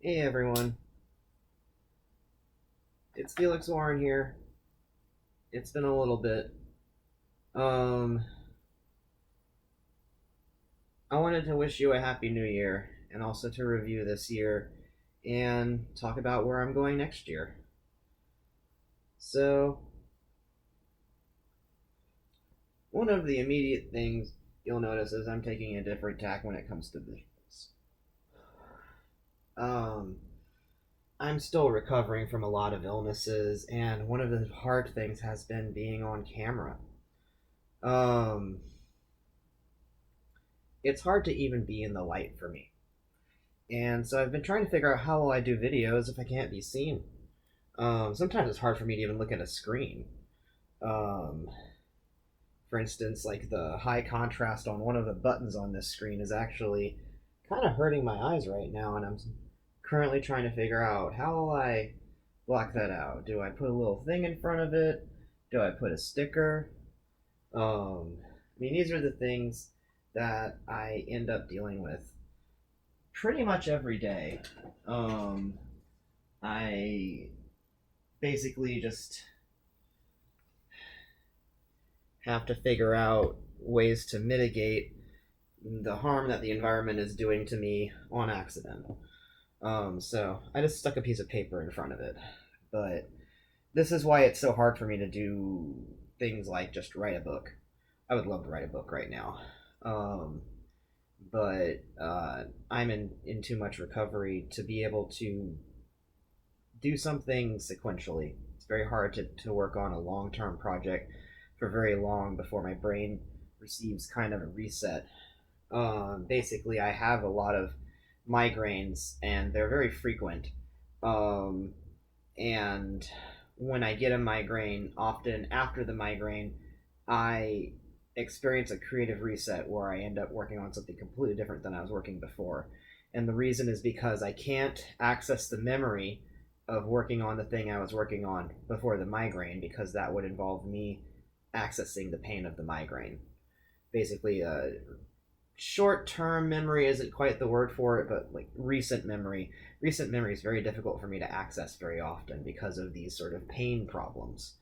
Hey everyone, it's Felix Warren here. It's been a little bit. Um, I wanted to wish you a happy new year and also to review this year and talk about where I'm going next year. So, one of the immediate things you'll notice is I'm taking a different tack when it comes to visuals. Um, I'm still recovering from a lot of illnesses, and one of the hard things has been being on camera. Um, it's hard to even be in the light for me. And so I've been trying to figure out how will I do videos if I can't be seen. Sometimes it's hard for me to even look at a screen. Um, for instance, like the high contrast on one of the buttons on this screen is actually kind of hurting my eyes right now, and I'm currently trying to figure out how will I block that out. Do I put a little thing in front of it? Do I put a sticker? I mean, these are the things that I end up dealing with pretty much every day. Um, I basically just have to figure out ways to mitigate the harm that the environment is doing to me on accident. So I just stuck a piece of paper in front of it. But this is why it's so hard for me to do things like just write a book. I would love to write a book right now. Um, but I'm in too much recovery to be able to do something sequentially. It's very hard to work on a long term project for very long before my brain receives kind of a reset. Basically, I have a lot of migraines and they're very frequent. Um, and when I get a migraine, often after the migraine, I experience a creative reset where I end up working on something completely different than I was working before. And the reason is because I can't access the memory of working on the thing I was working on before the migraine because that would involve me accessing the pain of the migraine. Basically, short term memory isn't quite the word for it, but like recent memory. Recent memory is very difficult for me to access very often because of these sort of pain problems,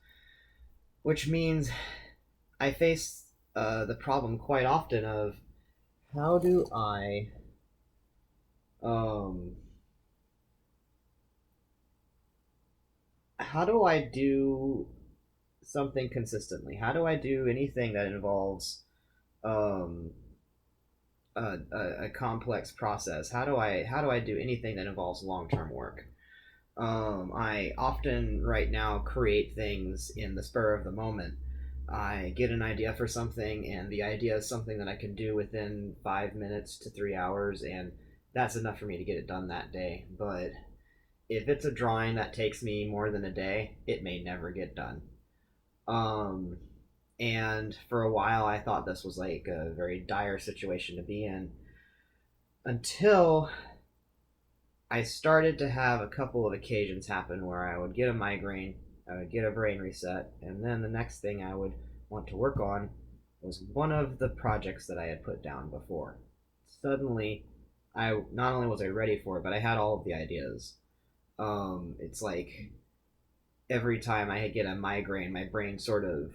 which means I face the problem quite often of how do um, how do I do something consistently? How do I do anything that involves um, a complex process? How do I do anything that involves long term work? I often right now create things in the spur of the moment. I get an idea for something, and the idea is something that I can do within 5 minutes to 3 hours, and that's enough for me to get it done that day. But if it's a drawing that takes me more than a day, it may never get done. Um, and for a while, I thought this was like a very dire situation to be in until I started to have a couple of occasions happen where I would get a migraine, I would get a brain reset, and then the next thing I would want to work on was one of the projects that I had put down before. Suddenly, I not only was I ready for it, but I had all of the ideas. It's like every time I get a migraine, my brain sort of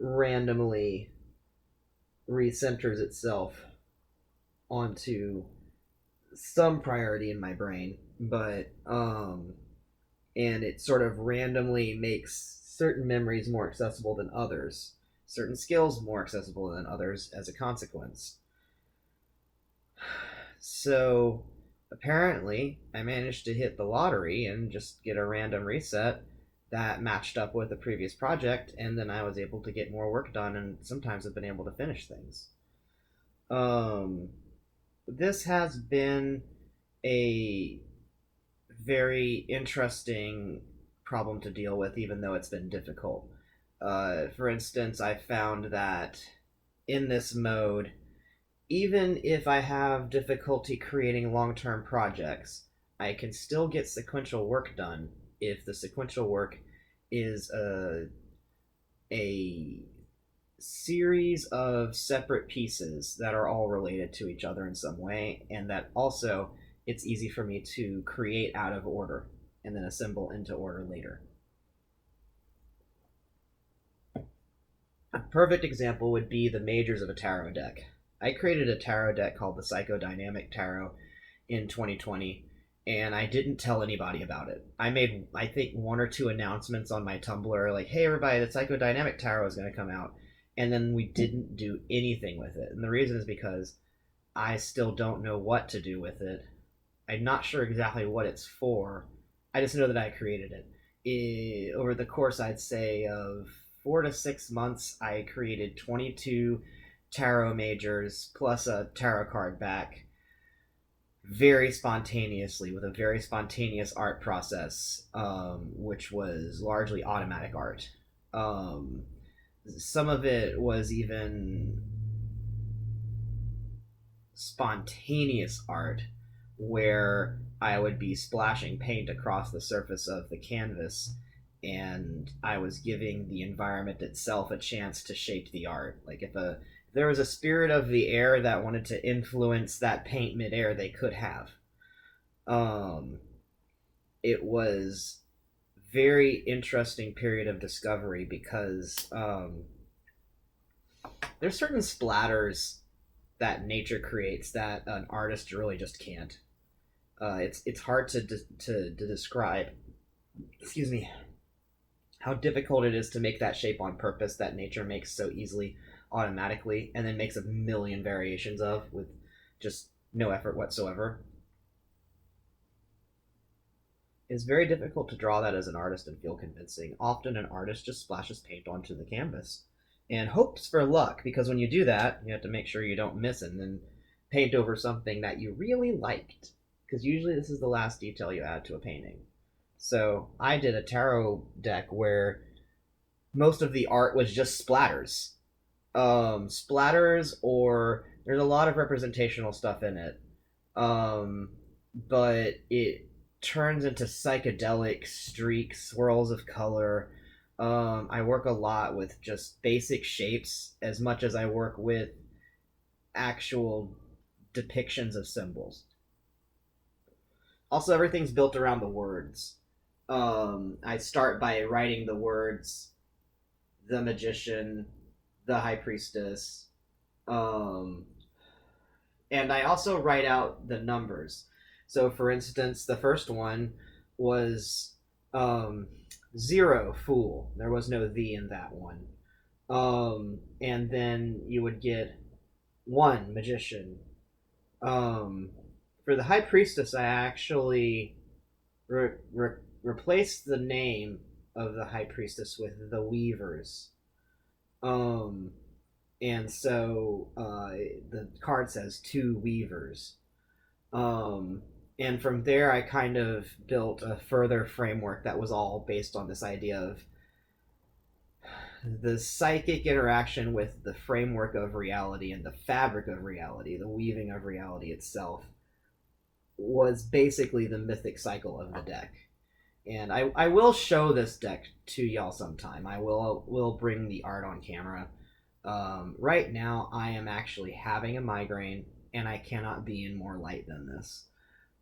randomly recenters itself onto some priority in my brain, but and it sort of randomly makes certain memories more accessible than others, certain skills more accessible than others as a consequence. So apparently, I managed to hit the lottery and just get a random reset that matched up with the previous project, and then I was able to get more work done, and sometimes I've been able to finish things. Um, this has been a very interesting problem to deal with, even though it's been difficult. For instance, I found that in this mode, even if I have difficulty creating long term projects, I can still get sequential work done if the sequential work is a series of separate pieces that are all related to each other in some way, and that also it's easy for me to create out of order and then assemble into order later. A perfect example would be the majors of a tarot deck. I created a tarot deck called the Psychodynamic Tarot in 2020, and I didn't tell anybody about it. I made, I think, 1 or 2 announcements on my Tumblr, like, hey, everybody, the Psychodynamic Tarot is going to come out. And then we didn't do anything with it. And the reason is because I still don't know what to do with it. I'm not sure exactly what it's for. I just know that I created it. Over the course, I'd say, of 4 to 6 months, I created 22 tarot majors plus a tarot card back very spontaneously with a very spontaneous art process, which was largely automatic art. Some of it was even spontaneous art where I would be splashing paint across the surface of the canvas and I was giving the environment itself a chance to shape the art. Like if there was a spirit of the air that wanted to influence that paint midair, they could have. It was very interesting period of discovery because there's certain splatters that nature creates that an artist really just can't. It's hard to describe. Excuse me. How difficult it is to make that shape on purpose that nature makes so easily, automatically, and then makes a million variations of with just no effort whatsoever. It's very difficult to draw that as an artist and feel convincing. Often an artist just splashes paint onto the canvas and hopes for luck, because when you do that, you have to make sure you don't miss it and then paint over something that you really liked, because usually this is the last detail you add to a painting. So I did a tarot deck where most of the art was just splatters. Splatters, or there's a lot of representational stuff in it. But it turns into psychedelic streaks, swirls of color. I work a lot with just basic shapes as much as I work with actual depictions of symbols. Also, everything's built around the words. I start by writing the words, the magician, the high priestess, and I also write out the numbers. So, for instance, the first one was 0, fool. There was no "the" in that one. And then you would get 1, magician. For the high priestess, I actually replaced the name of the high priestess with the weavers. And so the card says 2 weavers. And from there, I kind of built a further framework that was all based on this idea of the psychic interaction with the framework of reality and the fabric of reality, the weaving of reality itself, was basically the mythic cycle of the deck. And I will show this deck to y'all sometime. I will bring the art on camera. Right now, I am actually having a migraine, and I cannot be in more light than this.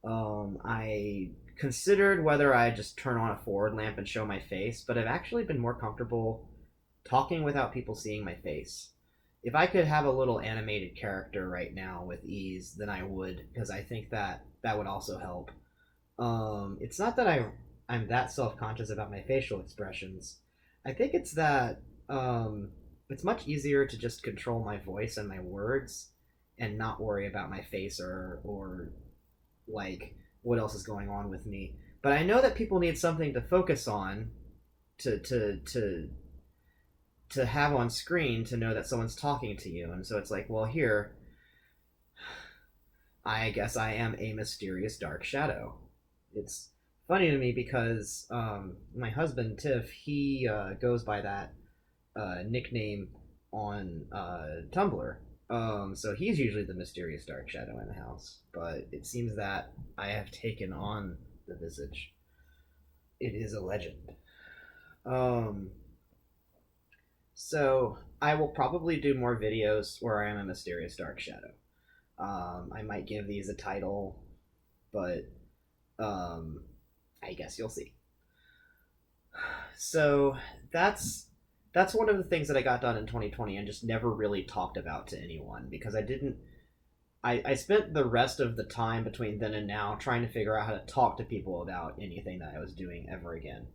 I considered whether I just turn on a forward lamp and show my face, but I've actually been more comfortable talking without people seeing my face. If I could have a little animated character right now with ease, then I would, because I think that would also help. It's not that I'm that self-conscious about my facial expressions. I think it's that it's much easier to just control my voice and my words and not worry about my face or like what else is going on with me. But I know that people need something to focus on to have on screen to know that someone's talking to you. And so it's like, well, here, I guess I am a mysterious dark shadow. It's funny to me because my husband, Tiff, he goes by that nickname on Tumblr. So he's usually the mysterious dark shadow in the house. But it seems that I have taken on the visage. It is a legend. So I will probably do more videos where I am a mysterious dark shadow. I might give these a title, but I guess you'll see. So that's one of the things that I got done in 2020 and just never really talked about to anyone because I spent the rest of the time between then and now trying to figure out how to talk to people about anything that I was doing ever again.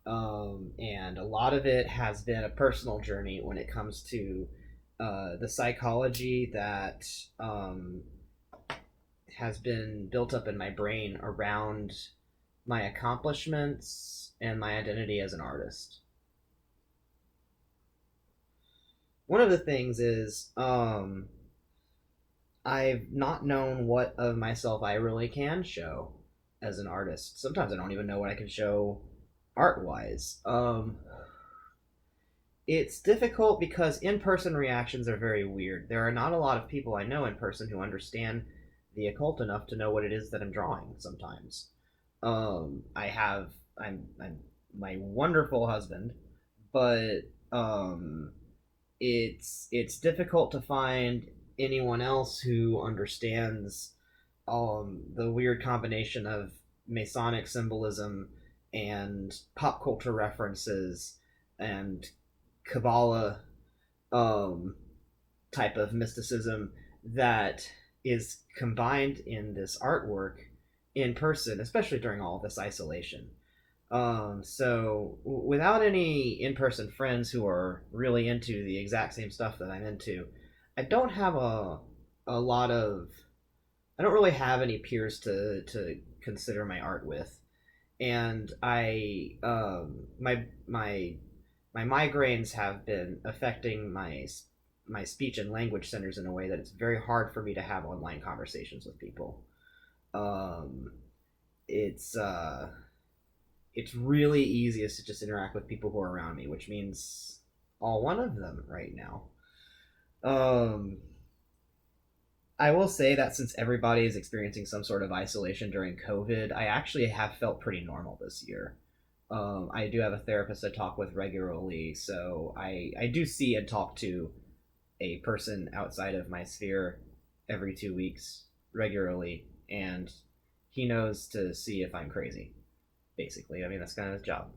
And a lot of it has been a personal journey when it comes to the psychology that has been built up in my brain around my accomplishments and my identity as an artist. One of the things is I've not known what of myself I really can show as an artist. Sometimes I don't even know what I can show art wise. It's difficult because in person reactions are very weird. There are not a lot of people I know in person who understand the occult enough to know what it is that I'm drawing sometimes. I'm my wonderful husband, but it's difficult to find anyone else who understands the weird combination of Masonic symbolism and pop culture references and Kabbalah type of mysticism that is combined in this artwork in person, especially during all this isolation. So without any in-person friends who are really into the exact same stuff that I'm into, I don't have a lot of I don't really have any peers to consider my art with, and my migraines have been affecting my speech and language centers in a way that it's very hard for me to have online conversations with people. Um, it's it's really easiest to just interact with people who are around me, which means all one of them right now. Um, I will say that since everybody is experiencing some sort of isolation during COVID, I actually have felt pretty normal this year. I do have a therapist I talk with regularly, so I do see and talk to a person outside of my sphere every 2 weeks regularly, and he knows to see if I'm crazy. Basically, I mean that's kind of his job.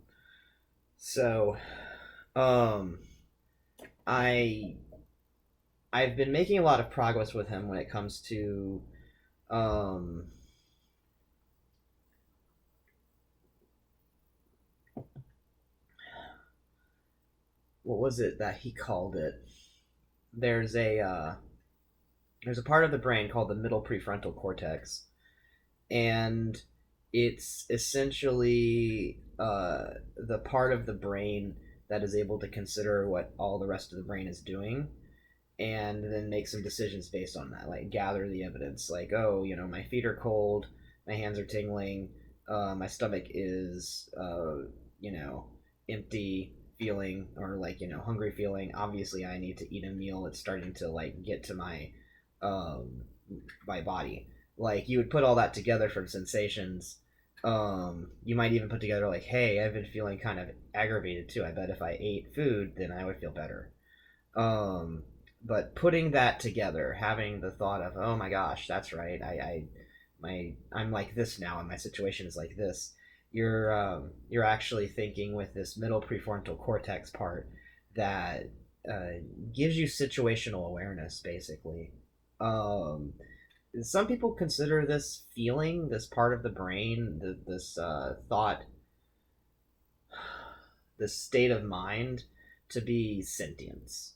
So, um, I I've been making a lot of progress with him when it comes to um what was it that he called it? There's a uh, there's a part of the brain called the middle prefrontal cortex, and it's essentially the part of the brain that is able to consider what all the rest of the brain is doing and then make some decisions based on that, like gather the evidence, like, oh, my feet are cold, my hands are tingling, my stomach is empty feeling, or like, hungry feeling. Obviously I need to eat a meal. It's starting to like get to um my body. Like, you would put all that together from sensations. You might even put together like, hey, I've been feeling kind of aggravated too. I bet if I ate food then I would feel better. um but putting that together, having the thought of, oh my gosh, that's right, I'm like this now and my situation is like this. You're actually thinking with this middle prefrontal cortex part that gives you situational awareness, basically. um some people consider this feeling, this part of the brain, this thought, this state of mind, to be sentience.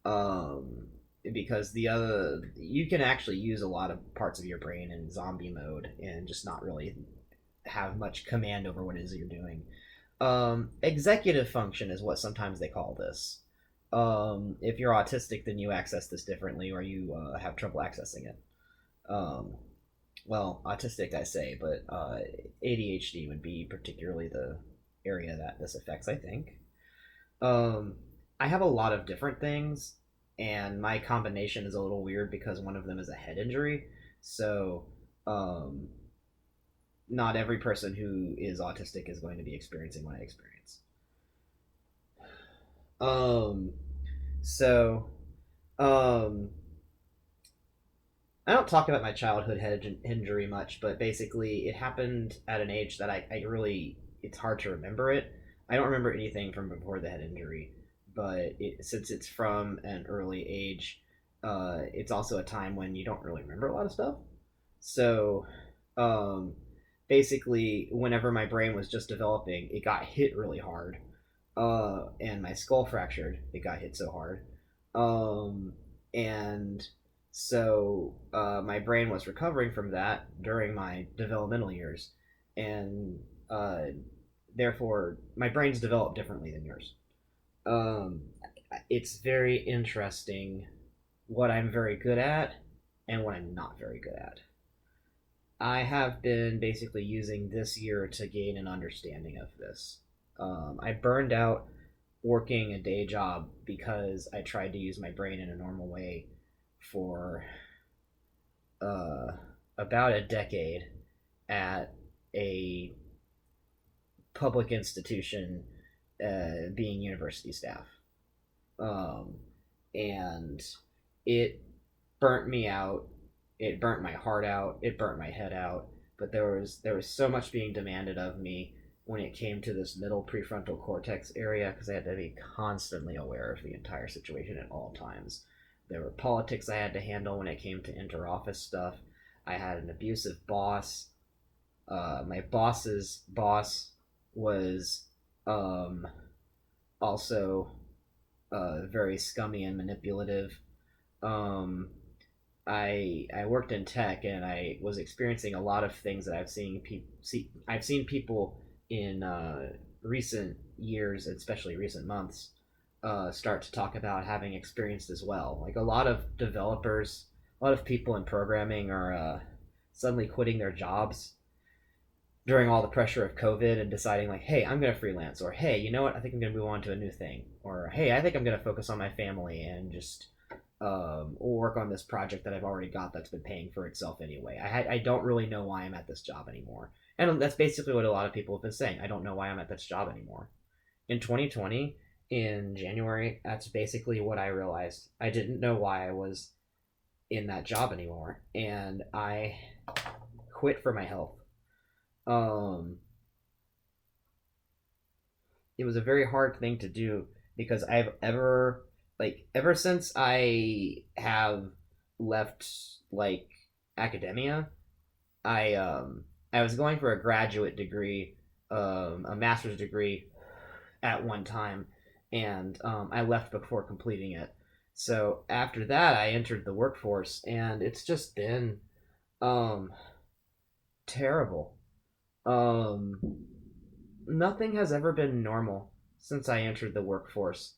um because the other, you can actually use a lot of parts of your brain in zombie mode and just not really have much command over what it is you're doing. Executive function is what sometimes they call this. If you're autistic, then you access this differently, or you have trouble accessing it. um well, autistic I say, but ADHD would be particularly the area that this affects, I think. um, I have a lot of different things, and my combination is a little weird because one of them is a head injury. So, um, not every person who is autistic is going to be experiencing what I experience. Um, so, um, I don't talk about my childhood head injury much, but basically it happened at an age that I really, it's hard to remember it. I don't remember anything from before the head injury, but since it's from an early age, it's also a time when you don't really remember a lot of stuff. So, um, basically, whenever my brain was just developing, it got hit really hard, and my skull fractured. It got hit so hard, um, and so my brain was recovering from that during my developmental years, and uh, therefore my brain's developed differently than yours. Um, it's very interesting what I'm very good at and what I'm not very good at. I have been basically using this year to gain an understanding of this. I burned out working a day job because I tried to use my brain in a normal way for uh, about a decade at a public institution, being university staff. Um, and it burnt me out. It burnt my heart out. It burnt my head out. But there was so much being demanded of me when it came to this middle prefrontal cortex area, because I had to be constantly aware of the entire situation at all times. There were politics I had to handle when it came to interoffice stuff. I had an abusive boss. My boss's boss was um, also very scummy and manipulative. Um, I worked in tech, and I was experiencing a lot of things that I've seen people in recent years, especially recent months, start to talk about having experienced as well. Like a lot of developers, a lot of people in programming are suddenly quitting their jobs during all the pressure of COVID and deciding like, hey, I'm gonna freelance, or hey, you know what, I think I'm gonna move on to a new thing, or hey, I think I'm gonna focus on my family and just work on this project that I've already got that's been paying for itself anyway. I don't really know why I'm at this job anymore, and that's basically what a lot of people have been saying. I don't know why I'm at this job anymore. In 2020, in January, that's basically what I realized. I didn't know why I was in that job anymore, and I quit for my health. Um, it was a very hard thing to do because ever since I have left like academia, I I was going for a graduate degree, a master's degree at one time, and I left before completing it. So after that, I entered the workforce, and it's just been um, terrible. Um, Nothing has ever been normal since I entered the workforce.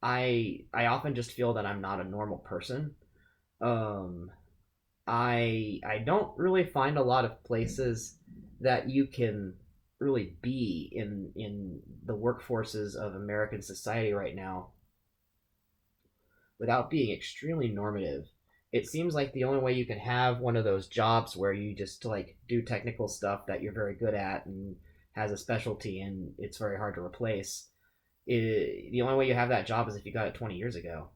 I often just feel that I'm not a normal person. Um, I don't really find a lot of places that you can really be in the workforces of American society right now without being extremely normative. It seems like the only way you can have one of those jobs where you just like do technical stuff that you're very good at and has a specialty and it's very hard to replace. The only way you have that job is if you got it 20 years ago.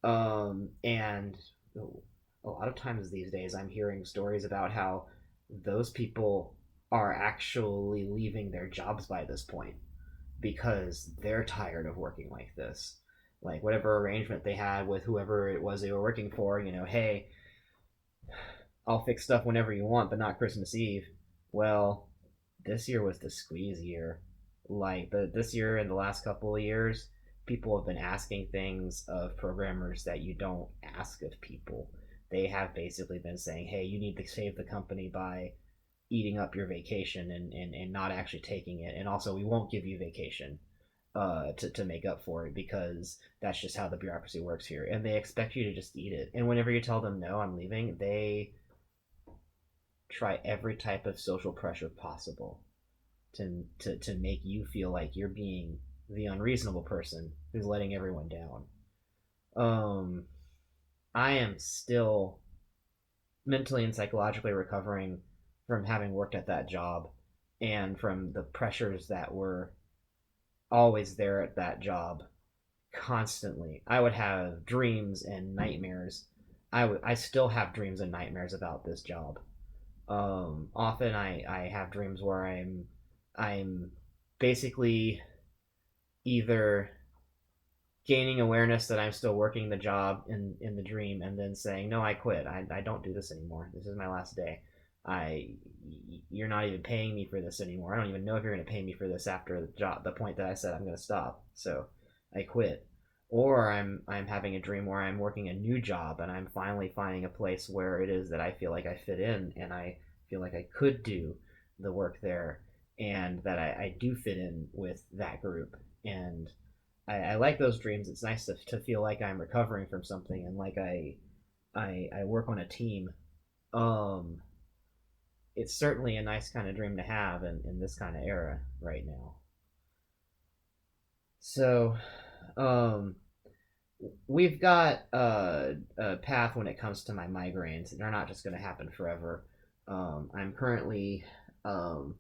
And a lot of times these days, I'm hearing stories about how those people are actually leaving their jobs by this point because they're tired of working like this. Like whatever arrangement they had with whoever it was they were working for, hey, I'll fix stuff whenever you want, but not Christmas Eve. Well, this year was the squeeze year. Like this year and the last couple of years, people have been asking things of programmers that you don't ask of people. They have basically been saying, hey, you need to save the company by eating up your vacation and not actually taking it. And also, we won't give you vacation to make up for it because that's just how the bureaucracy works here. And they expect you to just eat it. And whenever you tell them, no, I'm leaving, they try every type of social pressure possible to make you feel like you're being the unreasonable person who's letting everyone down. Um, I am still mentally and psychologically recovering from having worked at that job and from the pressures that were always there at that job constantly. I would have dreams and nightmares I still have dreams and nightmares about this job. Often I have dreams where I'm basically either gaining awareness that I'm still working the job in the dream, and then saying, no, I quit. I don't do this anymore. This is my last day. I You're not even paying me for this anymore. I don't even know if you're going to pay me for this after the point that I said I'm going to stop. So I quit. Or I'm having a dream where I'm working a new job and I'm finally finding a place where it is that I feel like I fit in and I feel like I could do the work there, and that I do fit in with that group. And I like those dreams. It's nice to feel like I'm recovering from something and like I work on a team. Um, it's certainly a nice kind of dream to have in this kind of era right now. So, um, we've got a path when it comes to my migraines. They're not just going to happen forever. I'm currently um,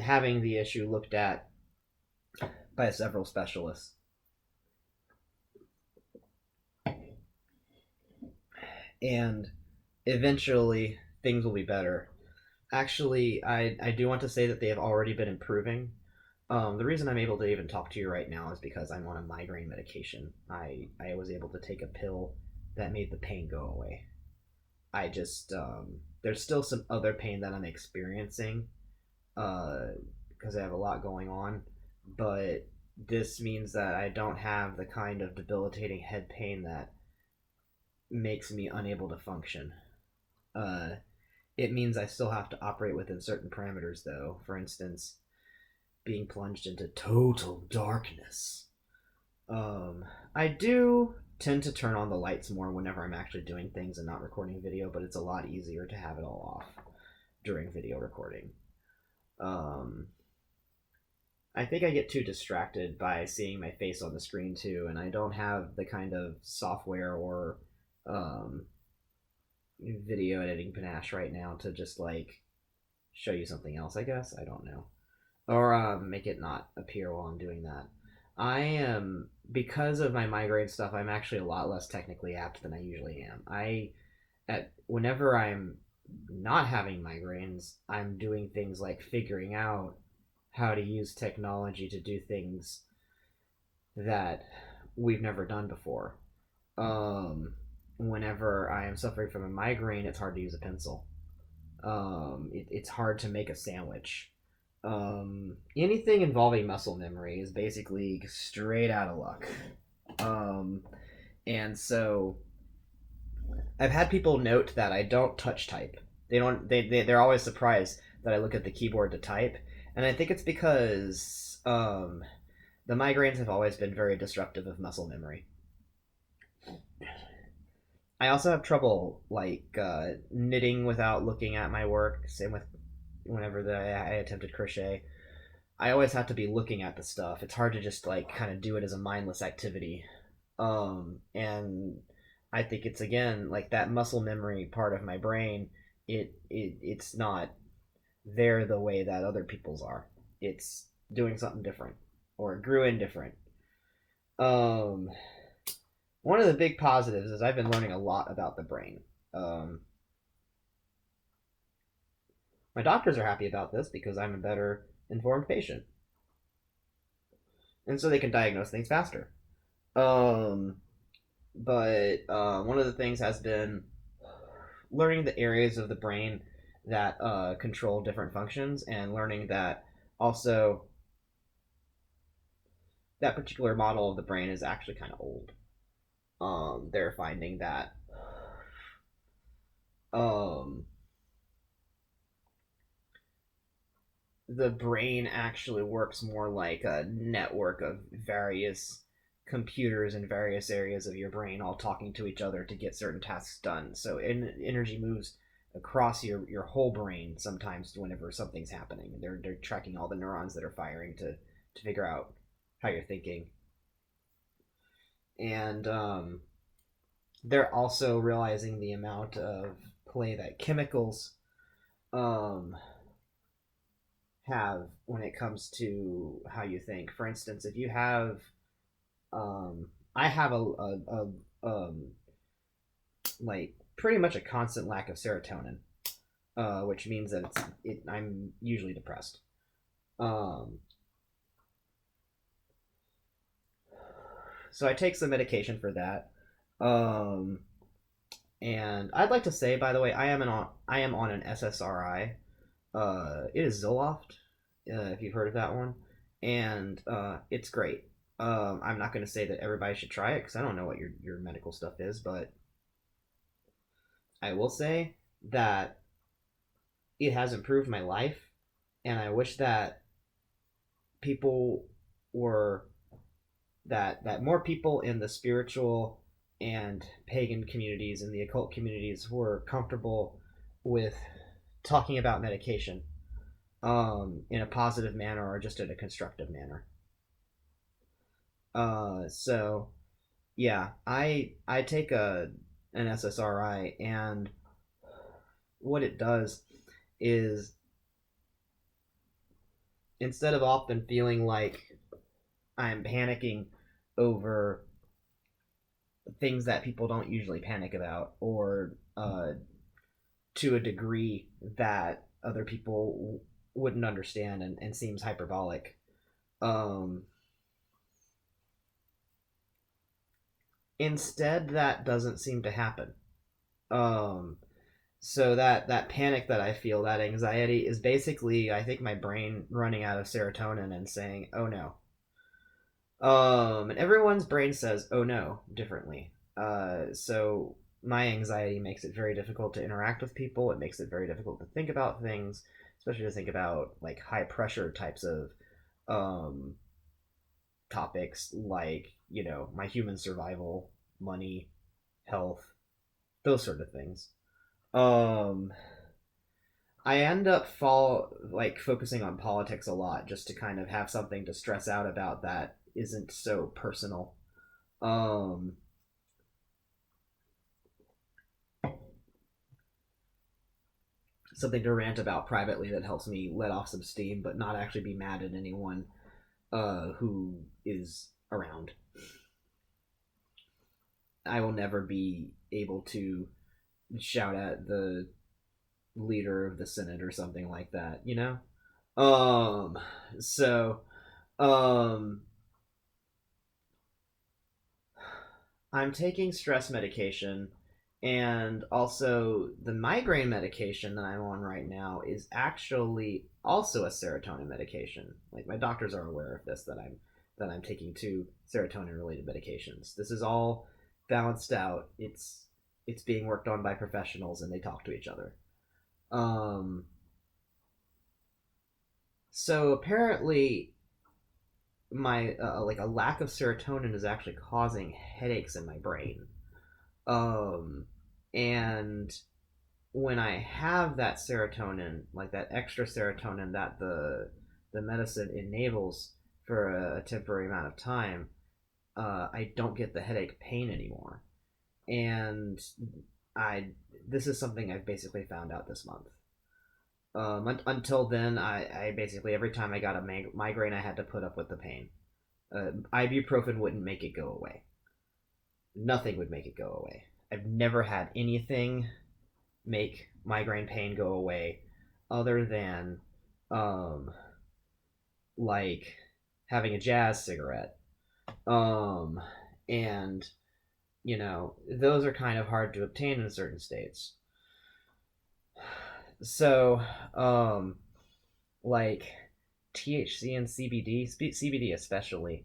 having the issue looked at by several specialists, and eventually things will be better. Actually, I do want to say that they have already been improving. The reason I'm able to even talk to you right now is because I'm on a migraine medication. I was able to take a pill that made the pain go away. I just there's still some other pain that I'm experiencing because I have a lot going on, but this means that I don't have the kind of debilitating head pain that makes me unable to function. Uh, it means I still have to operate within certain parameters, though. For instance, being plunged into total darkness. I do tend to turn on the lights more whenever I'm actually doing things and not recording video, but it's a lot easier to have it all off during video recording. Um, I think I get too distracted by seeing my face on the screen too, and I don't have the kind of software or um, video editing panache right now to just like show you something else. I guess I don't know, or make it not appear while I'm doing that. I am, because of my migraine stuff. I'm actually a lot less technically apt than I usually am. Whenever I'm not having migraines, I'm doing things like figuring out how to use technology to do things that we've never done before. Whenever I am suffering from a migraine, it's hard to use a pencil. It's hard to make a sandwich. Anything involving muscle memory is basically straight out of luck. Um, and so I've had people note that I don't touch type. They don't. They're always surprised that I look at the keyboard to type, and I think it's because the migraines have always been very disruptive of muscle memory. I also have trouble like knitting without looking at my work. Same with whenever I attempted crochet. I always have to be looking at the stuff. It's hard to just like kind of do it as a mindless activity. And I think it's again like that muscle memory part of my brain. It's not there the way that other people's are. It's doing something different, or it grew in different. Um, One of the big positives is I've been learning a lot about the brain. Um, my doctors are happy about this because I'm a better informed patient, and so they can diagnose things faster. Um, but one of the things has been learning the areas of the brain that control different functions, and learning that also that particular model of the brain is actually kind of old. They're finding that um, the brain actually works more like a network of various computers in various areas of your brain all talking to each other to get certain tasks done. So energy moves across your whole brain sometimes whenever something's happening. They're tracking all the neurons that are firing to figure out how you're thinking. And they're also realizing the amount of play that chemicals um, have when it comes to how you think. For instance, if you have, I have um, like pretty much a constant lack of serotonin, which means that I'm usually depressed. Um, so I take some medication for that. Um, and I'd like to say, by the way, I am on an SSRI. It is Zoloft, if you've heard of that one, and it's great. I'm not going to say that everybody should try it because I don't know what your medical stuff is, but I will say that it has improved my life, and I wish that people were that more people in the spiritual and pagan communities and the occult communities were comfortable with talking about medication in a positive manner or just in a constructive manner. So yeah, I take an SSRI, and what it does is, instead of often feeling like I'm panicking over things that people don't usually panic about, or to a degree that other people wouldn't understand and seems hyperbolic. Um, Instead, that doesn't seem to happen. Um, so that panic that I feel, that anxiety, is basically, I think, my brain running out of serotonin and saying, "Oh no." And everyone's brain says "Oh no" differently. So my anxiety makes it very difficult to interact with people. It makes it very difficult to think about things, especially to think about like high pressure types of um, topics, like my human survival, money, health, those sort of things. Um, I end up focusing on politics a lot, just to kind of have something to stress out about that isn't so personal. Um, Something to rant about privately that helps me let off some steam, but not actually be mad at anyone who is around. I will never be able to shout at the leader of the Senate or something like that, you know? Um, so, um, I'm taking stress medication, and also the migraine medication that I'm on right now is actually also a serotonin medication. Like, my doctors are aware of this, that I'm taking two serotonin related medications. This is all balanced out. It's being worked on by professionals, and they talk to each other. Um, so apparently my like a lack of serotonin is actually causing headaches in my brain. Um, and when I have that serotonin, like that extra serotonin that the medicine enables for a temporary amount of time, I don't get the headache pain anymore. And I this is something I've basically found out this month. Until then, I basically, every time I got a migraine, I had to put up with the pain. Ibuprofen wouldn't make it go away. Nothing would make it go away. I've never had anything make migraine pain go away other than um like having a jazz cigarette. Um and those are kind of hard to obtain in certain states. So like THC and CBD especially,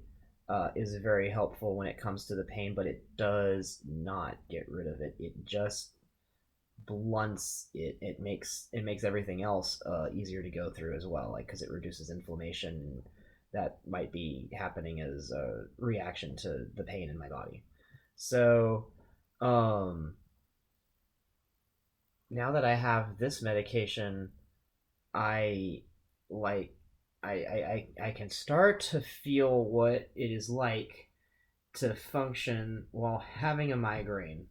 is very helpful when it comes to the pain, but it does not get rid of it. It just blunts it. It makes everything else easier to go through as well, like because it reduces inflammation that might be happening as a reaction to the pain in my body. So, um, now that I have this medication, I like I can start to feel what it is like to function while having a migraine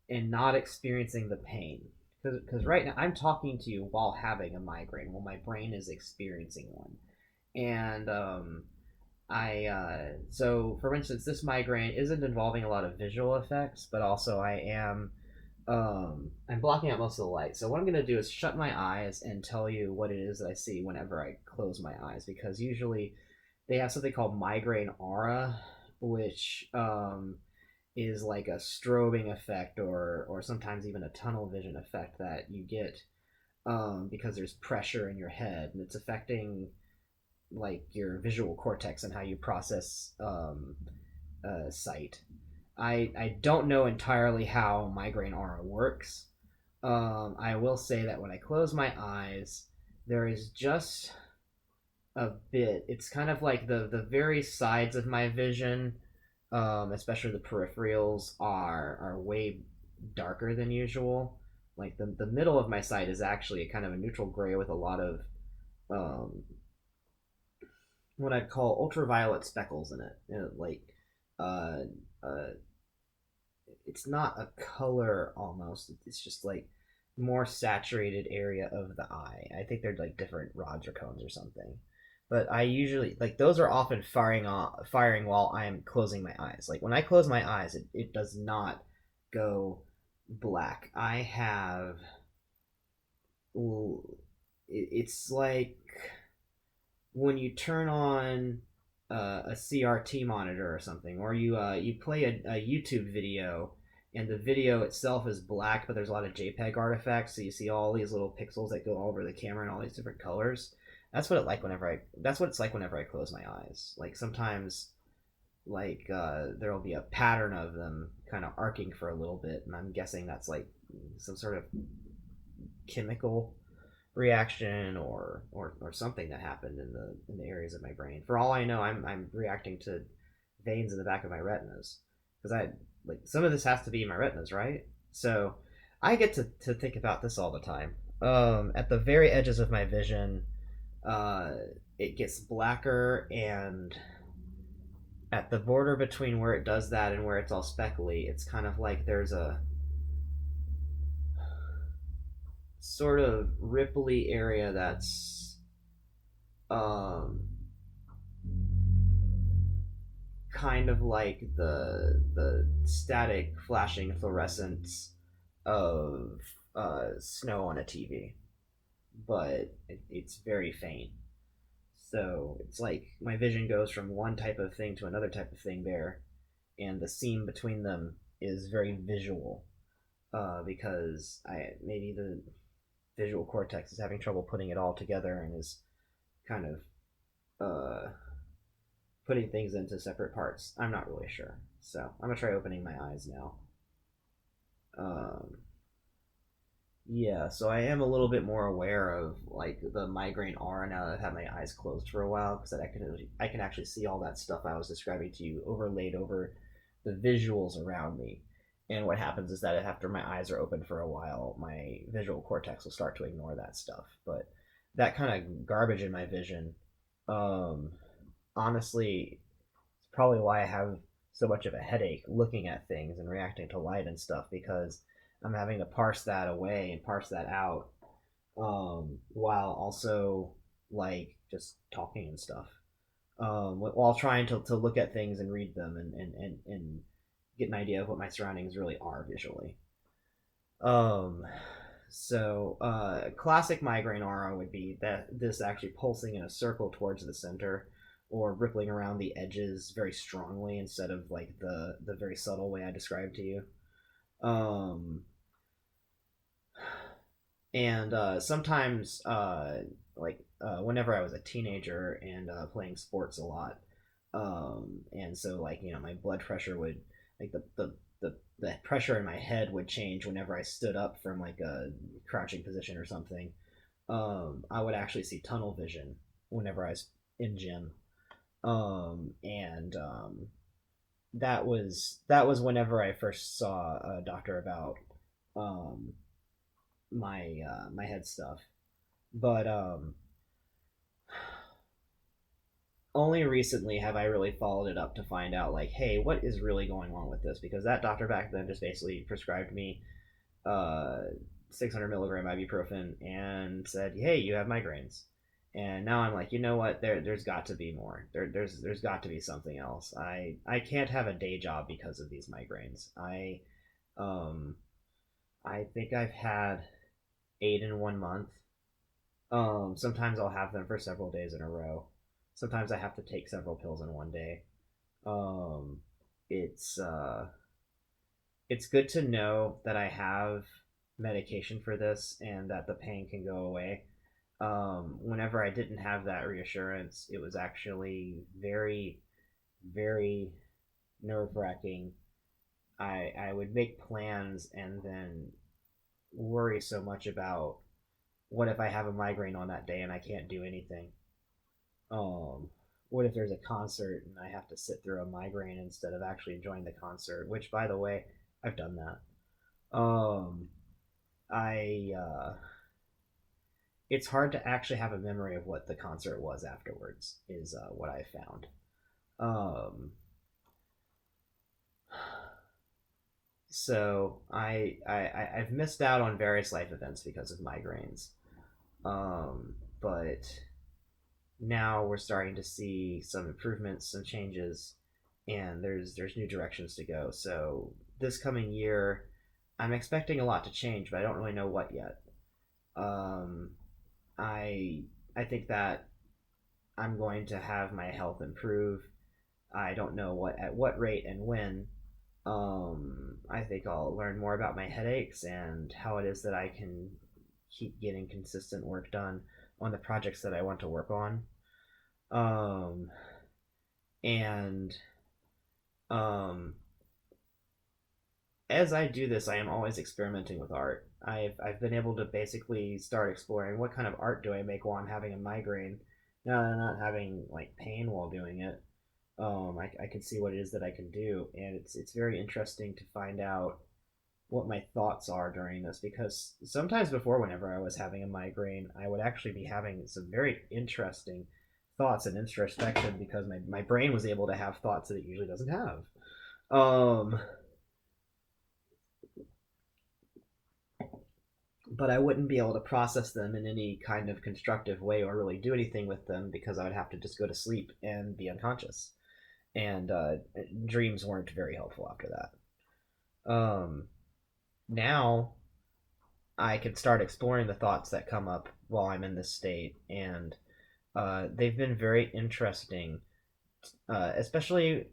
and not experiencing the pain. Because right now I'm talking to you while having a migraine, while my brain is experiencing one, and So for instance, this migraine isn't involving a lot of visual effects, but also I'm blocking out most of the light. So what I'm gonna do is shut my eyes and tell you what it is that I see whenever I close my eyes, because usually they have something called migraine aura, which is like a strobing effect, or sometimes even a tunnel vision effect that you get because there's pressure in your head and it's affecting like your visual cortex and how you process sight. I don't know entirely how migraine aura works. I will say that when I close my eyes, there is just a bit. It's kind of like the very sides of my vision, especially the peripherals, are way darker than usual. Like the middle of my sight is actually a kind of a neutral gray with a lot of um, what I'd call ultraviolet speckles in it. Like uh, uh, it's not a color almost. It's just like more saturated area of the eye. I think they're like different rods or cones or something. But I usually like those are often firing while I'm closing my eyes. Like when I close my eyes, it does not go black. I have it's like when you turn on a CRT monitor or something, or you play a YouTube video, and the video itself is black, but there's a lot of JPEG artifacts, so you see all these little pixels that go all over the camera in all these different colors. That's what it's like whenever I close my eyes. Like sometimes, like there will be a pattern of them kind of arcing for a little bit, and I'm guessing that's like some sort of chemical reaction or something that happened in the areas of my brain. For all I know, I'm reacting to veins in the back of my retinas because I like some of this has to be in my retinas, right? So I get to think about this all the time. At the very edges of my vision, uh, it gets blacker, and at the border between where it does that and where it's all speckly, it's kind of like there's a sort of ripply area that's um kind of like the static flashing fluorescence of snow on a TV, but it's very faint. So it's like my vision goes from one type of thing to another type of thing there, and the seam between them is very visual because I maybe the visual cortex is having trouble putting it all together and is kind of putting things into separate parts. I'm not really sure. So I'm gonna try opening my eyes now. Um, yeah, so I am a little bit more aware of like the migraine aura now that I've had my eyes closed for a while, because I can actually see all that stuff I was describing to you overlaid over the visuals around me. And what happens is that after my eyes are open for a while, my visual cortex will start to ignore that stuff. But that kind of garbage in my vision, um, honestly, it's probably why I have so much of a headache looking at things and reacting to light and stuff, because I'm having to parse that away and parse that out while also like just talking and stuff. While trying to look at things and read them and get an idea of what my surroundings really are visually. Um, classic migraine aura would be that this actually pulsing in a circle towards the center, or rippling around the edges very strongly instead of like the very subtle way I described to you. Um, and sometimes, whenever I was a teenager and playing sports a lot, and so like my blood pressure would like the pressure in my head would change whenever I stood up from like a crouching position or something. I would actually see tunnel vision whenever I was in gym, and that was whenever I first saw a doctor about um, my head stuff. But only recently have I really followed it up to find out like, hey, what is really going on with this? Because that doctor back then just basically prescribed me uh 600 milligram ibuprofen and said, hey, you have migraines. And now I'm like, you know what? There's got to be more. There's got to be something else. I can't have a day job because of these migraines. Um I think I've had 8 in 1 month. Sometimes I'll have them for several days in a row. Sometimes I have to take several pills in one day. Um, it's it's good to know that I have medication for this and that the pain can go away. Whenever I didn't have that reassurance, it was actually very, very nerve wracking. I would make plans and then worry so much about what if I have a migraine on that day and I can't do anything. Um, what if there's a concert and I have to sit through a migraine instead of actually enjoying the concert? Which, by the way, I've done that. I It's hard to actually have a memory of what the concert was afterwards. Is what I found. Um, so I've missed out on various life events because of migraines. But now we're starting to see some improvements, some changes, and there's new directions to go. So this coming year, I'm expecting a lot to change, but I don't really know what yet. Um, I think that I'm going to have my health improve. I don't know what at what rate and when. I think I'll learn more about my headaches and how it is that I can keep getting consistent work done on the projects that I want to work on. Um, and um, as I do this, I am always experimenting with art. I've been able to basically start exploring what kind of art do I make while I'm having a migraine. Now that I'm not having like pain while doing it. I can see what it is that I can do, and it's very interesting to find out what my thoughts are during this because sometimes before, whenever I was having a migraine, I would actually be having some very interesting thoughts and introspection because my brain was able to have thoughts that it usually doesn't have. Um, but I wouldn't be able to process them in any kind of constructive way or really do anything with them because I would have to just go to sleep and be unconscious. And dreams weren't very helpful after that. Now I can start exploring the thoughts that come up while I'm in this state, and they've been very interesting. Especially,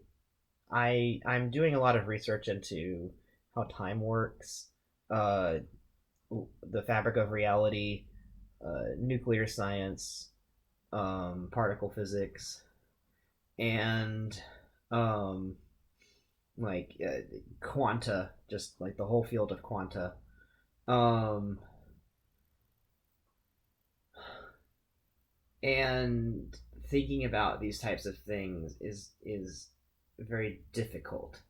I'm doing a lot of research into how time works, uh, the fabric of reality, nuclear science, particle physics, and um, like quanta, just like the whole field of quanta. Um, and thinking about these types of things is very difficult.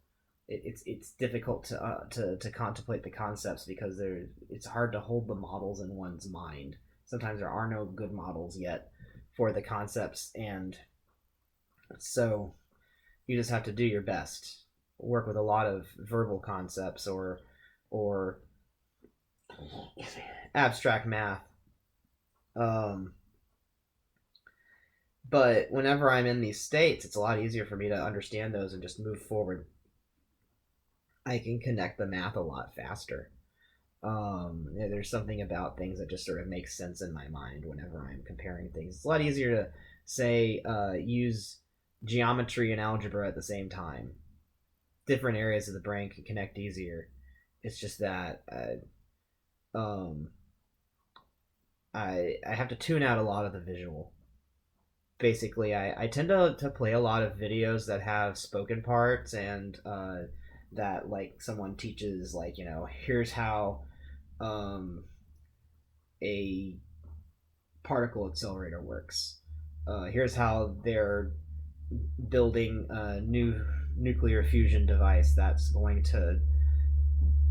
It's difficult to contemplate the concepts because it's hard to hold the models in one's mind. Sometimes there are no good models yet for the concepts, and so you just have to do your best. Work with a lot of verbal concepts or abstract math. Um, but whenever I'm in these states, it's a lot easier for me to understand those and just move forward. I can connect the math a lot faster. There's something about things that just sort of makes sense in my mind whenever I'm comparing things. It's a lot easier to say use geometry and algebra at the same time. Different areas of the brain can connect easier. It's just that um, I have to tune out a lot of the visual. Basically, I tend to play a lot of videos that have spoken parts and that like someone teaches like here's how um, a particle accelerator works. Here's how they're building a new nuclear fusion device that's going to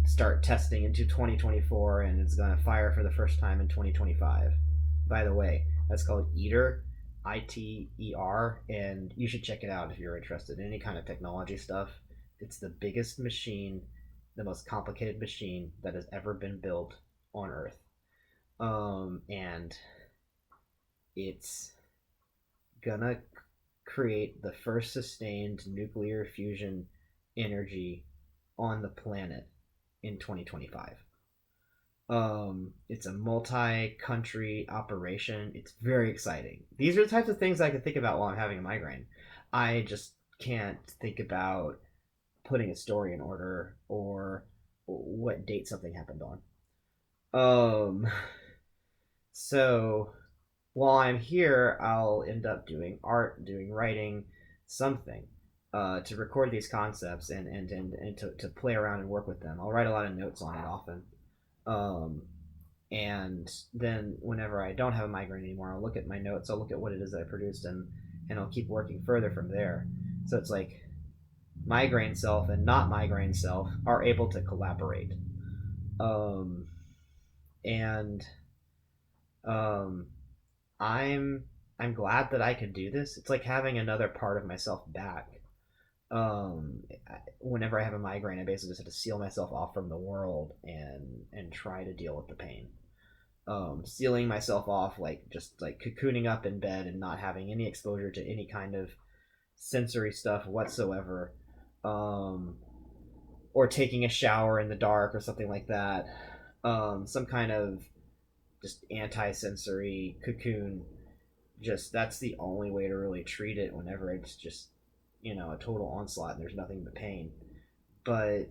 start testing into 2024 and it's going to fire for the first time in 2025. By the way, that's called ITER, ITER, and you should check it out if you're interested in any kind of technology stuff. It's the biggest machine, the most complicated machine that has ever been built on Earth. And it's gonna create the first sustained nuclear fusion energy on the planet in 2025. It's a multi-country operation. It's very exciting. These are the types of things I can think about while I'm having a migraine. I just can't think about putting a story in order or what date something happened on. So while I'm here, I'll end up doing art, doing writing, something to record these concepts and to play around and work with them. I'll write a lot of notes on it often. Um, and then whenever I don't have a migraine anymore, I'll look at my notes, I'll look at what it is that I produced, and I'll keep working further from there. So it's like migraine self and not migraine self are able to collaborate. Um, and um, I'm I'm glad that I can do this. It's like having another part of myself back. Whenever I have a migraine, I basically just have to seal myself off from the world and try to deal with the pain. Sealing myself off, like just like cocooning up in bed and not having any exposure to any kind of sensory stuff whatsoever, um, or taking a shower in the dark or something like that. Some kind of just anti-sensory cocoon. Just that's the only way to really treat it whenever it's just a total onslaught and there's nothing but pain. But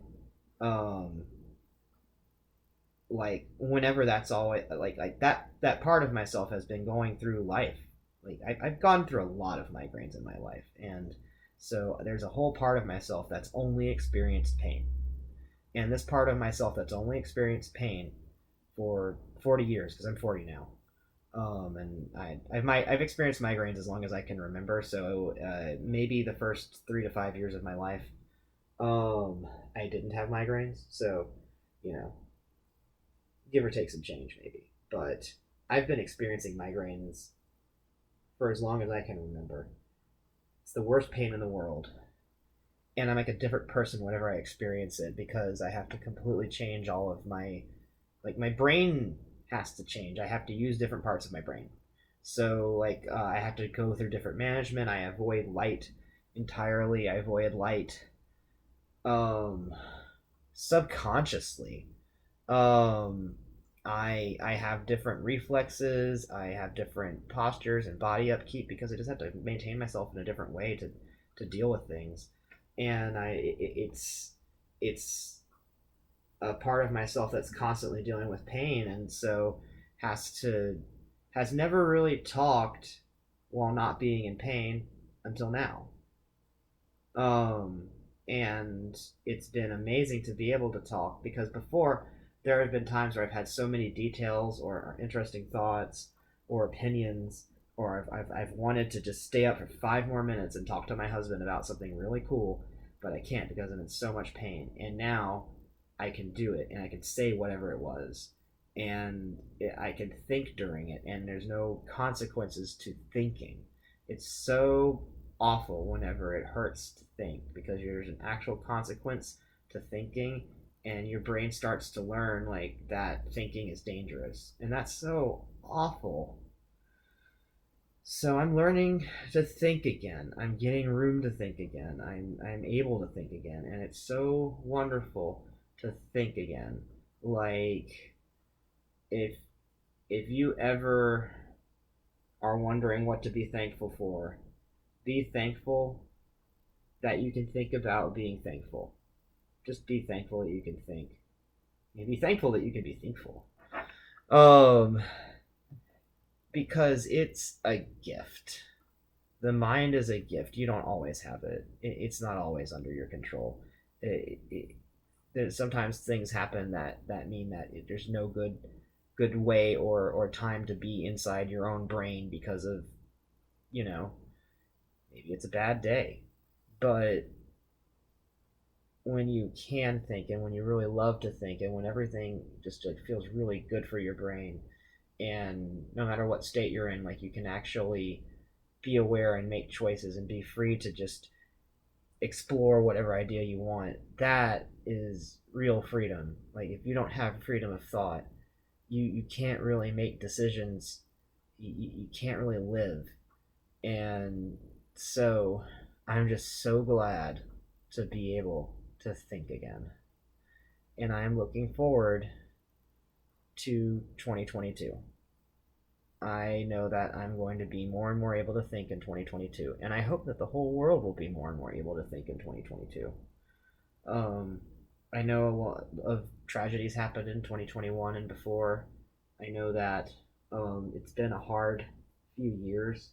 like whenever that's all like that part of myself has been going through life. Like I've gone through a lot of migraines in my life, and so there's a whole part of myself that's only experienced pain, and this part of myself that's only experienced pain for 40 years, because I'm 40 now. And I've experienced migraines as long as I can remember, so maybe the first 3 to 5 years of my life, I didn't have migraines, so you know, give or take some change maybe. But I've been experiencing migraines for as long as I can remember. It's the worst pain in the world, and I'm like a different person whenever I experience it because I have to completely change all of my brain has to change. I have to use different parts of my brain. So like I have to go through different management. I avoid light entirely. I avoid light subconsciously. Um, I have different reflexes. I have different postures and body upkeep because I just have to maintain myself in a different way to deal with things. And it's a part of myself that's constantly dealing with pain, and so has never really talked while not being in pain until now. Um, and it's been amazing to be able to talk because before there have been times where I've had so many details or interesting thoughts or opinions, or I've wanted to just stay up for 5 more minutes and talk to my husband about something really cool, but I can't because I'm in so much pain. And now I can do it and I can say whatever it was, and I can think during it, and there's no consequences to thinking. It's so awful whenever it hurts to think because there's an actual consequence to thinking, and your brain starts to learn like that thinking is dangerous, and that's so awful. So I'm learning to think again. I'm getting room to think again. I'm able to think again, and it's so wonderful to think again. Like if if you ever are wondering what to be thankful for, be thankful that you can think about being thankful. Just be thankful that you can think. And be thankful that you can be thankful. Um, because it's a gift. The mind is a gift. You don't always have it. It's not always under your control. Sometimes things happen that mean that there's no good way or time to be inside your own brain because of you know maybe it's a bad day. But when you can think and when you really love to think and when everything just like feels really good for your brain, and no matter what state you're in, like you can actually be aware and make choices and be free to just explore whatever idea you want, that is real freedom. Like if you don't have freedom of thought, you can't really make decisions you can't really live. And so I'm just so glad to be able to think again. And I am looking forward to 2022. I know that I'm going to be more and more able to think in 2022, and I hope that the whole world will be more and more able to think in 2022. I know a lot of tragedies happened in 2021 and before. I know that it's been a hard few years,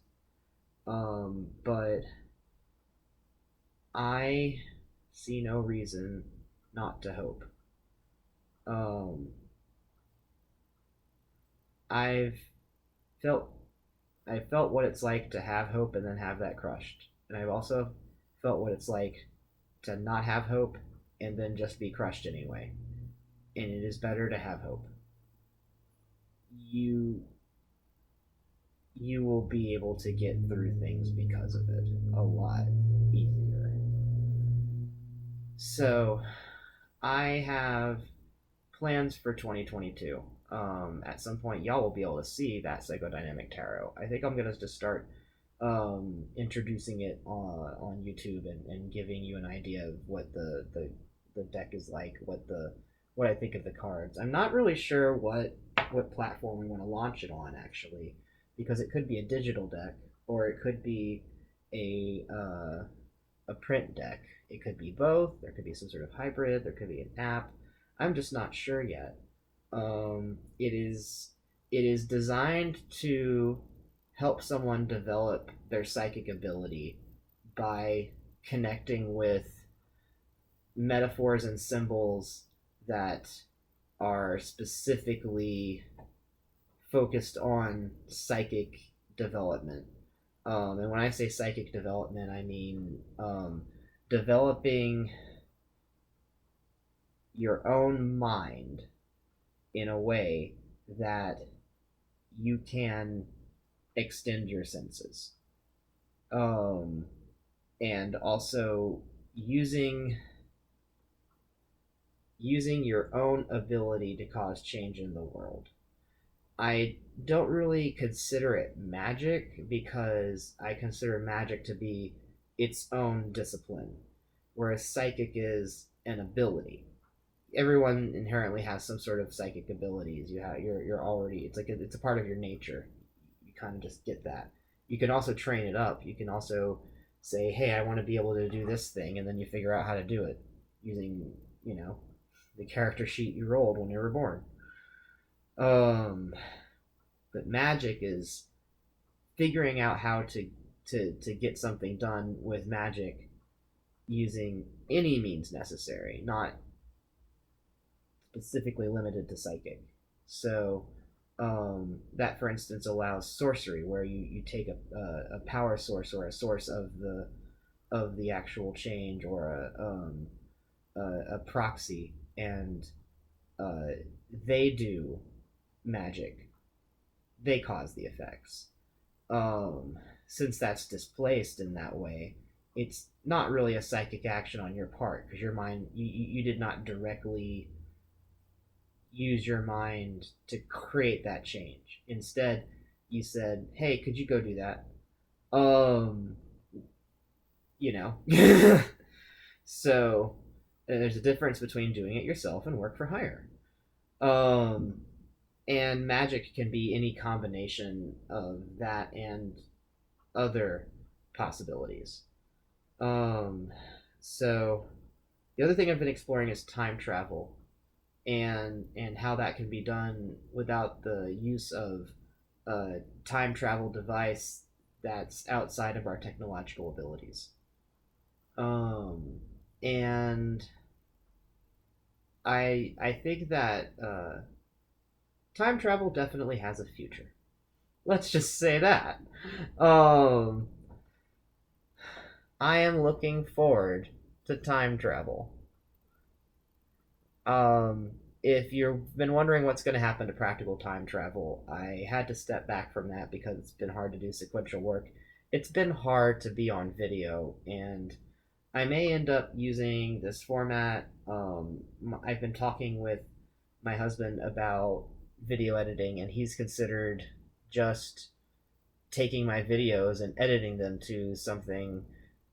but I see no reason not to hope. I've felt I felt what it's like to have hope and then have that crushed, and I've also felt what it's like to not have hope and then just be crushed anyway. And it is better to have hope. You will be able to get through things because of it a lot easier. So I have plans for 2022. At some point, y'all will be able to see that Psychodynamic Tarot. I think I'm gonna just start introducing it on YouTube and giving you an idea of what the deck is like, what I think of the cards. I'm not really sure what platform we want to launch it on, actually, because it could be a digital deck or it could be a print deck. It could be both. There could be some sort of hybrid. There could be an app. I'm just not sure yet. It is designed to help someone develop their psychic ability by connecting with metaphors and symbols that are specifically focused on psychic development. And when I say psychic development, I mean developing your own mind in a way that you can extend your senses. And also using your own ability to cause change in the world. I don't really consider it magic because I consider magic to be its own discipline, whereas psychic is an ability. Everyone inherently has some sort of psychic abilities. You're already, it's a part of your nature. You kind of just get that. You can also train it up. You can also say, hey, I want to be able to do this thing, and then you figure out how to do it using, the character sheet you rolled when you were born. But magic is figuring out how to get something done with magic using any means necessary, not specifically limited to psychic. So that, for instance, allows sorcery, where you take a power source or a source of the actual change, or a proxy, and they do magic. They cause the effects. Since that's displaced in that way, it's not really a psychic action on your part, because your mind, you did not directly use your mind to create that change. Instead, you said, hey, could you go do that? So there's a difference between doing it yourself and work for hire. And magic can be any combination of that and other possibilities. So the other thing I've been exploring is time travel, and how that can be done without the use of a time travel device that's outside of our technological abilities. And I think that time travel definitely has a future. Let's just say that. I am looking forward to time travel. If you've been wondering what's going to happen to practical time travel, I had to step back from that because it's been hard to do sequential work. It's been hard to be on video, and I may end up using this format. I've been talking with my husband about video editing, and he's considered just taking my videos and editing them to something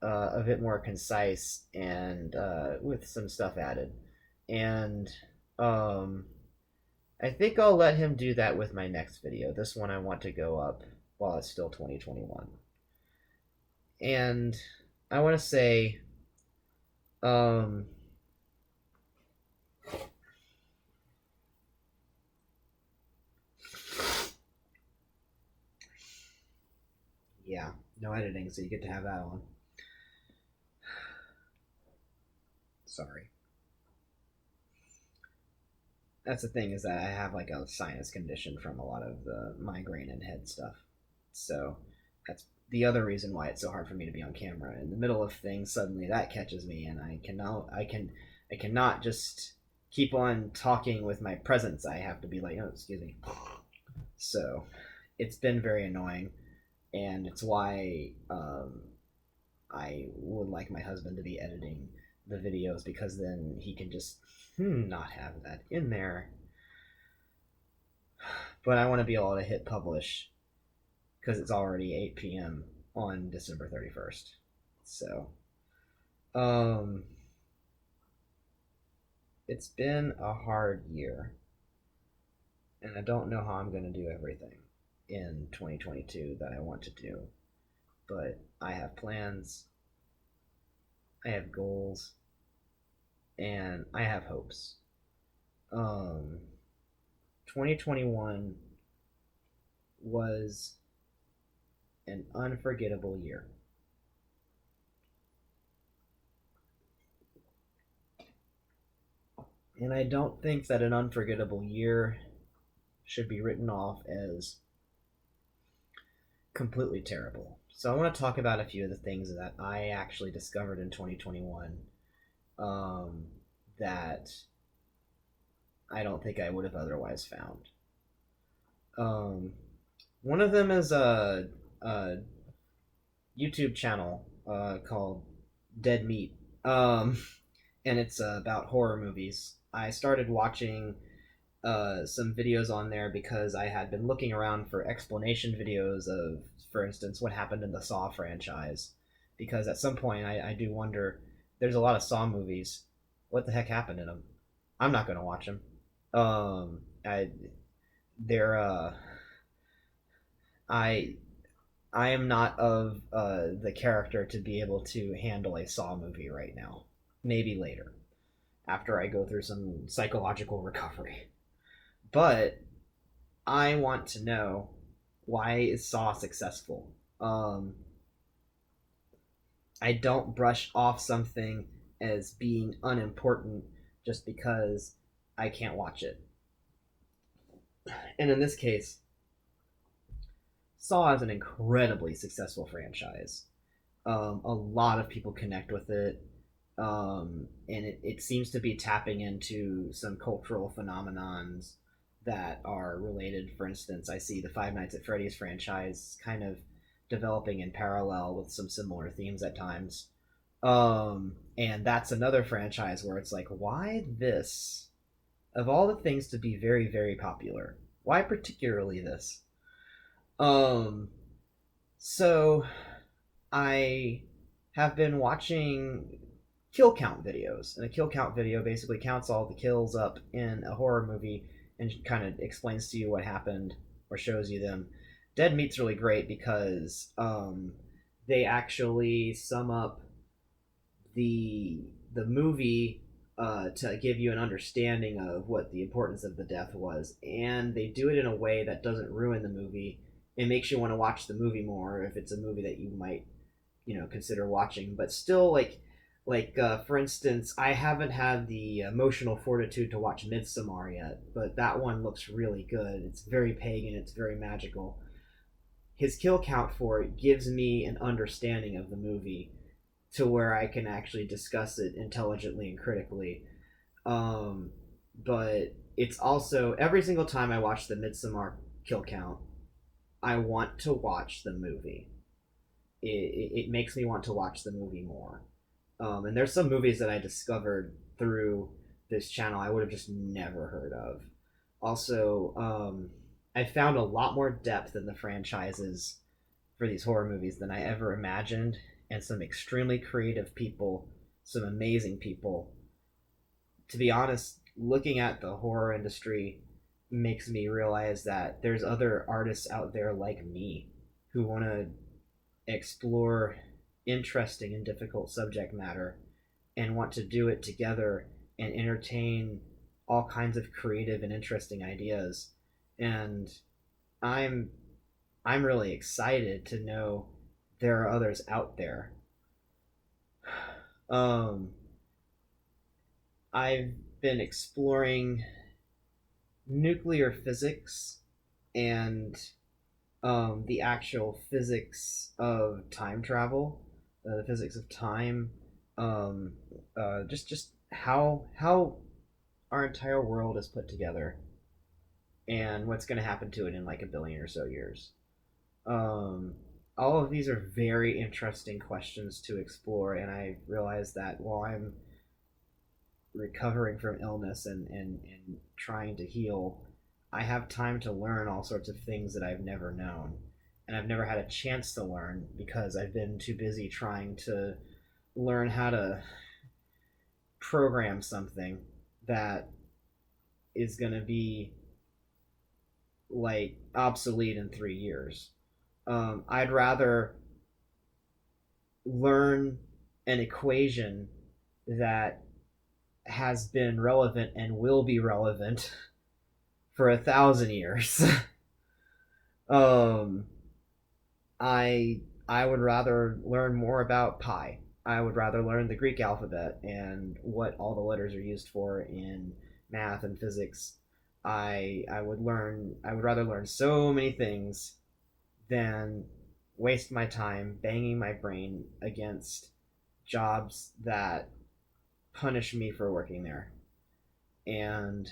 a bit more concise and with some stuff added. And I think I'll let him do that with my next video. This one I want to go up while it's still 2021. And I want to say, yeah, no editing, so you get to have that on. Sorry. That's the thing, is that I have like a sinus condition from a lot of the migraine and head stuff. So that's the other reason why it's so hard for me to be on camera. In the middle of things, suddenly that catches me, and I cannot just keep on talking with my presence. I have to be like, oh, excuse me. So it's been very annoying, and it's why I would like my husband to be editing the videos, because then he can just not have that in there. But I want to be able to hit publish because it's already 8 p.m. on December 31st. So, it's been a hard year, and I don't know how I'm going to do everything in 2022 that I want to do, but I have plans, I have goals, and I have hopes. 2021 was an unforgettable year. And I don't think that an unforgettable year should be written off as completely terrible. So I want to talk about a few of the things that I actually discovered in 2021 that I don't think I would have otherwise found. One of them is a YouTube channel called Dead Meat, and it's about horror movies. I started watching some videos on there because I had been looking around for explanation videos of, for instance, what happened in the Saw franchise. Because at some point I do wonder, there's a lot of Saw movies. What the heck happened in them? I'm not going to watch them. I am not of the character to be able to handle a Saw movie right now. Maybe later, after I go through some psychological recovery. But I want to know, why is Saw successful? I don't brush off something as being unimportant just because I can't watch it. And in this case, Saw is an incredibly successful franchise. A lot of people connect with it, and it seems to be tapping into some cultural phenomenons that are related. For instance, I see the Five Nights at Freddy's franchise kind of developing in parallel with some similar themes at times. And that's another franchise where it's like, why this? Of all the things to be very, very popular, why particularly this? So I have been watching kill count videos, and a kill count video basically counts all the kills up in a horror movie and kind of explains to you what happened or shows you them. Dead Meat's really great because they actually sum up the movie to give you an understanding of what the importance of the death was, and they do it in a way that doesn't ruin the movie. It makes you want to watch the movie more if it's a movie that you might, consider watching. But still, for instance, I haven't had the emotional fortitude to watch Midsommar yet, but that one looks really good. It's very pagan, it's very magical. His kill count for it gives me an understanding of the movie to where I can actually discuss it intelligently and critically. But it's also, every single time I watch the Midsommar kill count, I want to watch the movie. It makes me want to watch the movie more. And there's some movies that I discovered through this channel I would have just never heard of. Also, I found a lot more depth in the franchises for these horror movies than I ever imagined, and some extremely creative people, some amazing people. To be honest, looking at the horror industry makes me realize that there's other artists out there like me who want to explore interesting and difficult subject matter and want to do it together and entertain all kinds of creative and interesting ideas. And I'm I'm really excited to know there are others out there. Um, I've been exploring nuclear physics and the actual physics of time travel, the physics of time, um, just how our entire world is put together and what's going to happen to it in like a billion or so years. Um, all of these are very interesting questions to explore, and I realize that while I'm recovering from illness and trying to heal, I have time to learn all sorts of things that I've never known. And I've never had a chance to learn because I've been too busy trying to learn how to program something that is going to be like obsolete in 3 years. I'd rather learn an equation that has been relevant and will be relevant for 1,000 years. um, I would rather learn more about pi. I would rather learn the Greek alphabet and what all the letters are used for in math and physics. I would rather learn so many things than waste my time banging my brain against jobs that punish me for working there. And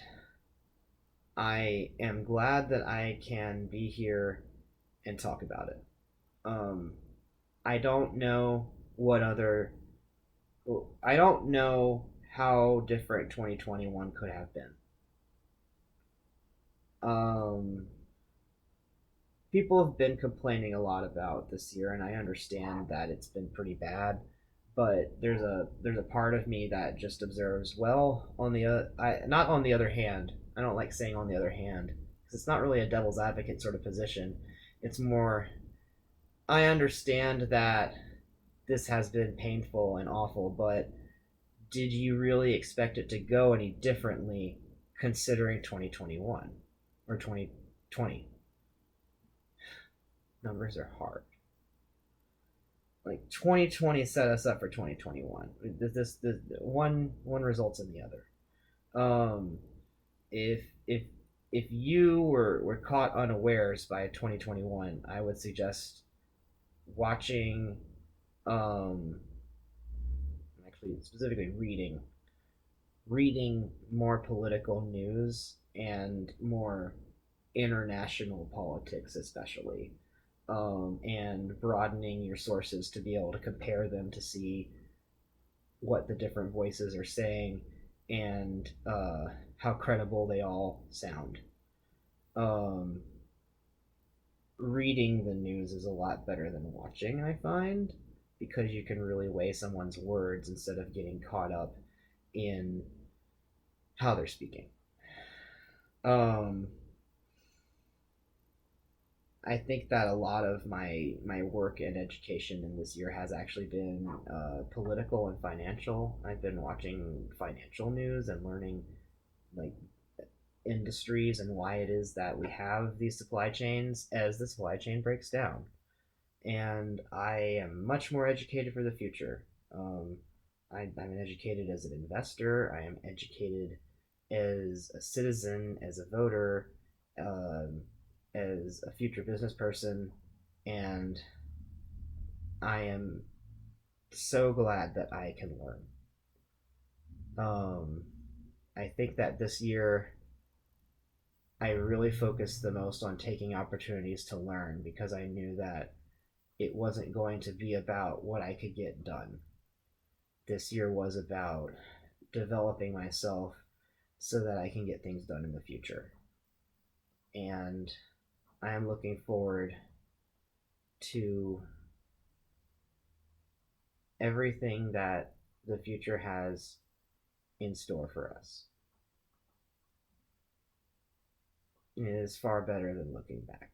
I am glad that I can be here and talk about it. Um, I don't know what other. I don't know how different 2021 could have been. Um, People have been complaining a lot about this year, and I understand that it's been pretty bad. But there's a part of me that just observes. Well, on the not on the other hand. I don't like saying on the other hand because it's not really a devil's advocate sort of position. It's more I understand that this has been painful and awful, but did you really expect it to go any differently considering 2021 or 2020? Numbers are hard. Like 2020 set us up for 2021. This one results in the other. Um, if if you were caught unawares by 2021, I would suggest watching, um, actually specifically reading more political news and more international politics, especially, and broadening your sources to be able to compare them to see what the different voices are saying and how credible they all sound. Um, Reading the news is a lot better than watching, I find, because you can really weigh someone's words instead of getting caught up in how they're speaking. Um, I think that a lot of my work and education in this year has actually been political and financial. I've been watching financial news and learning like industries and why it is that we have these supply chains as the supply chain breaks down. And I am much more educated for the future. I'm educated as an investor. I am educated as a citizen, as a voter, um, as a future business person, and I am so glad that I can learn. Um, I think that this year I really focused the most on taking opportunities to learn because I knew that it wasn't going to be about what I could get done. This year was about developing myself so that I can get things done in the future. And I am looking forward to everything that the future has in store for us. It is far better than looking back.